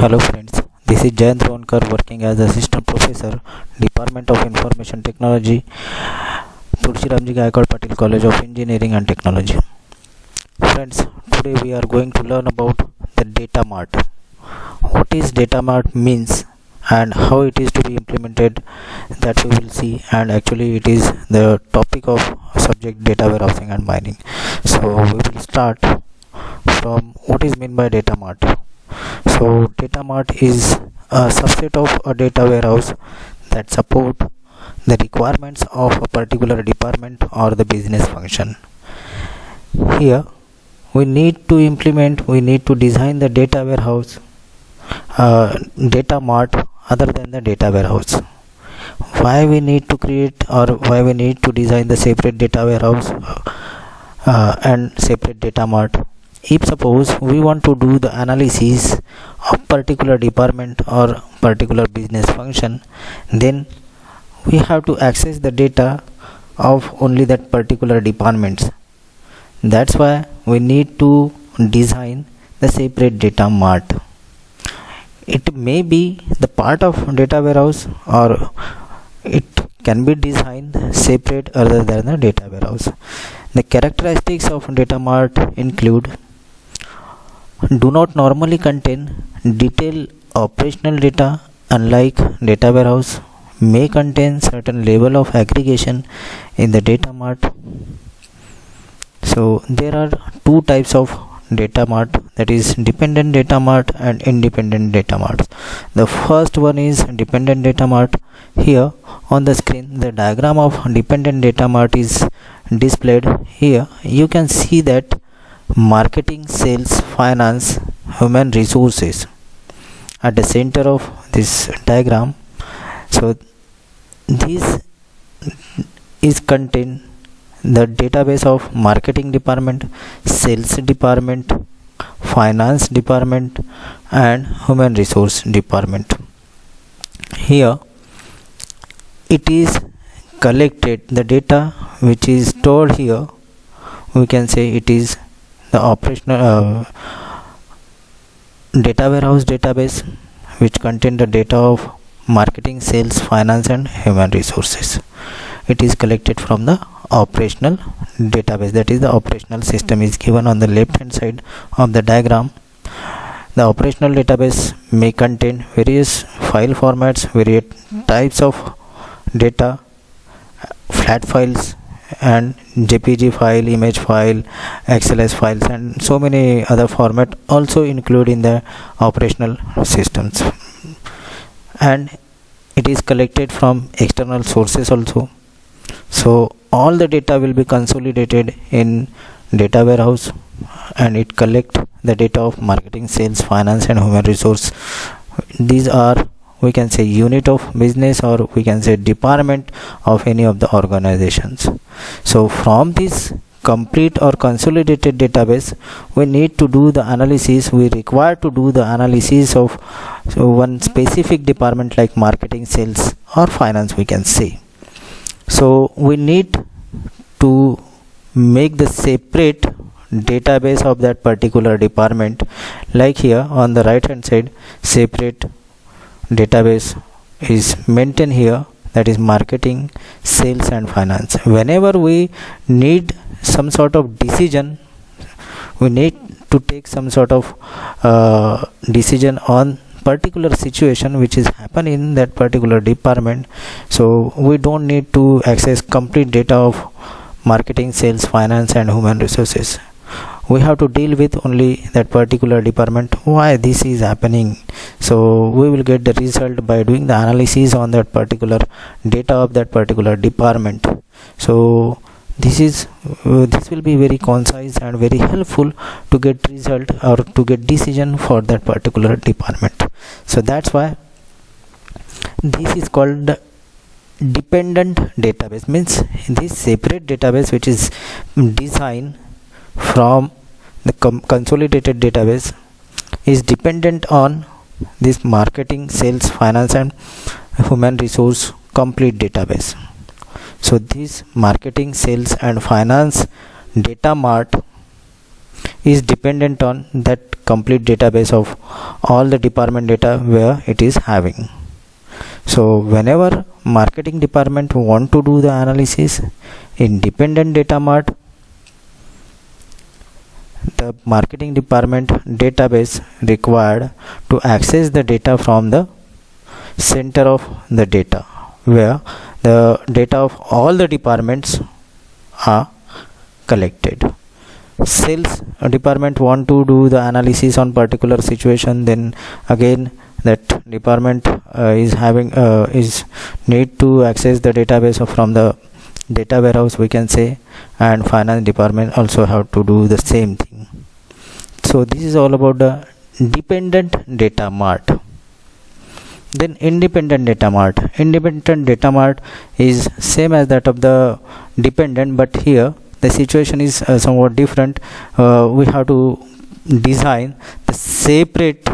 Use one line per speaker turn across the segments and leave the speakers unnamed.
Hello friends, this is Jayant Ronkar working as Assistant Professor, Department of Information Technology, Tulsiramji Gaikwad Patil College of Engineering and Technology. Friends, today we are going to learn about the data mart. What is data mart means and how it is to be implemented, that we will see, and actually it is the topic of subject data warehousing and mining. So we will start from what is meant by data mart. So data mart is a subset of a data warehouse that support the requirements of a particular department or the business function. Here we need to design the data warehouse, data mart other than the data warehouse. Why we need to create or why we need to design the separate data warehouse and separate data mart? If suppose we want to do the analysis of particular department or particular business function, then we have to access the data of only that particular departments. That's why we need to design the separate data mart. It may be the part of data warehouse or it can be designed separate other than the data warehouse. The characteristics of data mart include: do not normally contain detailed operational data, unlike data warehouse, may contain certain level of aggregation in the data mart. So there are two types of data mart, that is dependent data mart and independent data mart. The first one is dependent data mart. Here on the screen the diagram of dependent data mart is displayed. Here you can see that marketing, sales, finance, human resources at the center of this diagram. So this is contain the database of marketing department, sales department, finance department and human resource department. Here it is collected, the data which is stored here, we can say it is the operational data warehouse database, which contain the data of marketing, sales, finance and human resources. It is collected from the operational database, that is the operational system is given on the left hand side of the diagram. The operational database may contain various file formats, various types of data, flat files and JPG file, image file, XLS files and so many other format also include in the operational systems, and it is collected from external sources also. So all the data will be consolidated in data warehouse and it collect the data of marketing, sales, finance and human resource. These are, we can say, unit of business or we can say department of any of the organizations. So from this complete or consolidated database we need to do the analysis, we require to do the analysis of one specific department like marketing, sales or finance, we can say. So we need to make the separate database of that particular department, like here on the right hand side separate database is maintained here, that is marketing, sales and finance. Whenever we need some sort of decision, we need to take some sort of decision on particular situation which is happen in that particular department, so we don't need to access complete data of marketing, sales, finance and human resources. We have to deal with only that particular department, why this is happening. So we will get the result by doing the analysis on that particular data of that particular department. So this will be very concise and very helpful to get result or to get decision for that particular department. So that's why this is called the dependent database, means this separate database which is designed from the consolidated database is dependent on this marketing, sales, finance and human resource complete database. So this marketing, sales and finance data mart is dependent on that complete database of all the department data where it is having. So whenever marketing department want to do the analysis in dependent data mart, the marketing department database required to access the data from the center of the data where the data of all the departments are collected. Sales department want to do the analysis on particular situation, then again that department is need to access the database from the data warehouse, we can say, and finance department also have to do the same thing. So this is all about the dependent data mart. Then independent data mart. Independent data mart is same as that of the dependent, but here the situation is somewhat different. We have to design the separate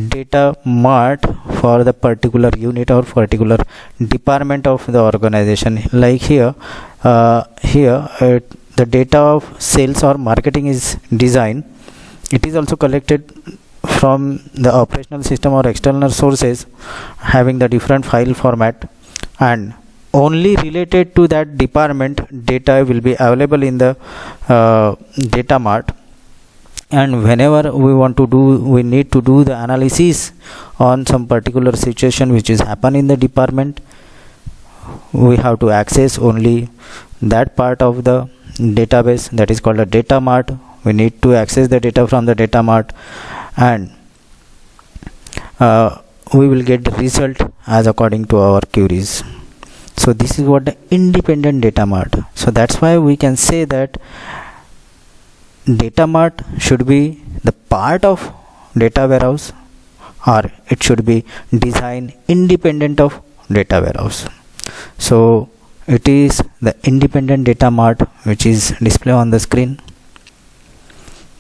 data mart for the particular unit or particular department of the organization. Like here the data of sales or marketing is designed. It is also collected from the operational system or external sources having the different file format, and only related to that department data will be available in the data mart. And whenever we need to do the analysis on some particular situation which is happen in the department, we have to access only that part of the database, that is called a data mart. We need to access the data from the data mart, and we will get the result as according to our queries. So this is what the independent data mart. So that's why we can say that data mart should be the part of data warehouse, or it should be designed independent of data warehouse. So it is the independent data mart which is displayed on the screen.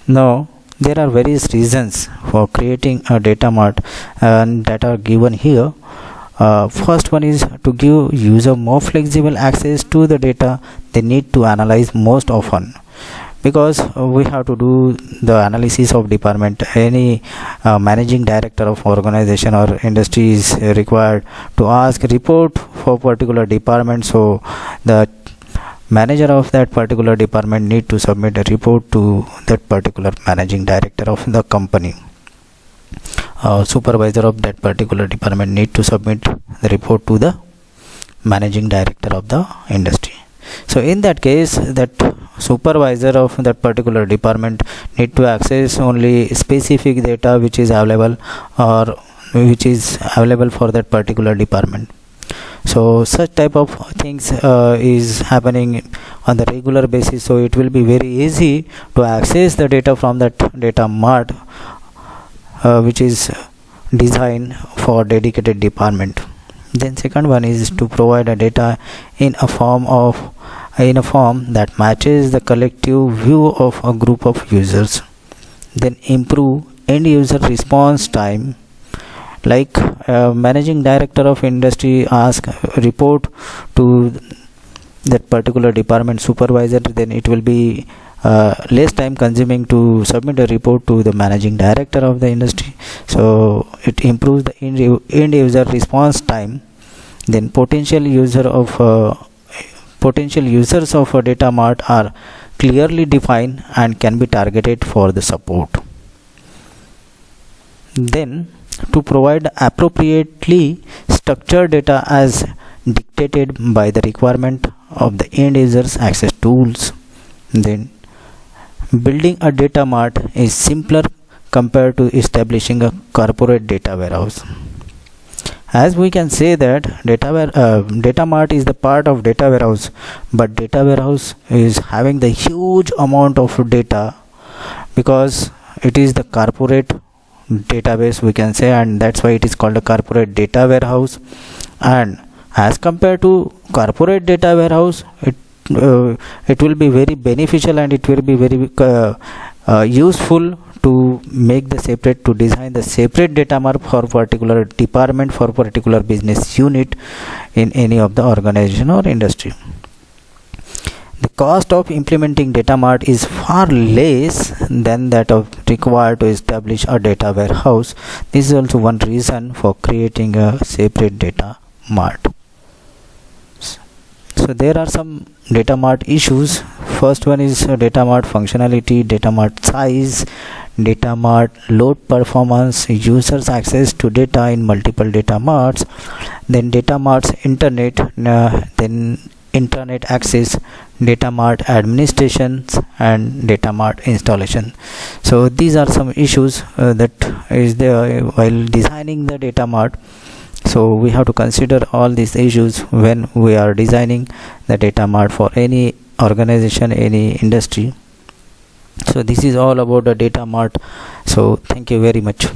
Now there are various reasons for creating a data mart and that are given here. First one is to give user more flexible access to the data they need to analyze most often, because we have to do the analysis of department. Any managing director of organization or industry is required to ask report for particular department, so the manager of that particular department need to submit a report to that particular managing director of the company. Supervisor of that particular department need to submit the report to the managing director of the industry. So in that case, that supervisor of that particular department need to access only specific data which is available or which is available for that particular department. So such type of things is happening on the regular basis, so it will be very easy to access the data from that data mart which is designed for dedicated department. Then second one is to provide a data in a form that matches the collective view of a group of users. Then improve end user response time. Like managing director of industry ask report to that particular department supervisor, then it will be less time consuming to submit a report to the managing director of the industry. So it improves the end user response time. Then potential users of a data mart are clearly defined and can be targeted for the support. Then to provide appropriately structured data as dictated by the requirement of the end users access tools. Then building a data mart is simpler compared to establishing a corporate data warehouse. As we can say that data mart is the part of data warehouse, but data warehouse is having the huge amount of data because it is the corporate database, we can say, and that's why it is called a corporate data warehouse. And as compared to corporate data warehouse, it will be very beneficial and it will be very useful to make the separate, to design the separate data mart for particular department, for particular business unit in any of the organization or industry. The cost of implementing data mart is far less than that of required to establish a data warehouse. This is also one reason for creating a separate data mart. So there are some data mart issues. First one is data mart functionality, data mart size, data mart load performance, users access to data in multiple data marts, then data marts internet, then internet access, data mart administrations, and data mart installation. So these are some issues that is there while designing the data mart. So we have to consider all these issues when we are designing the data mart for any organization, any industry. So this is all about the data mart. So thank you very much.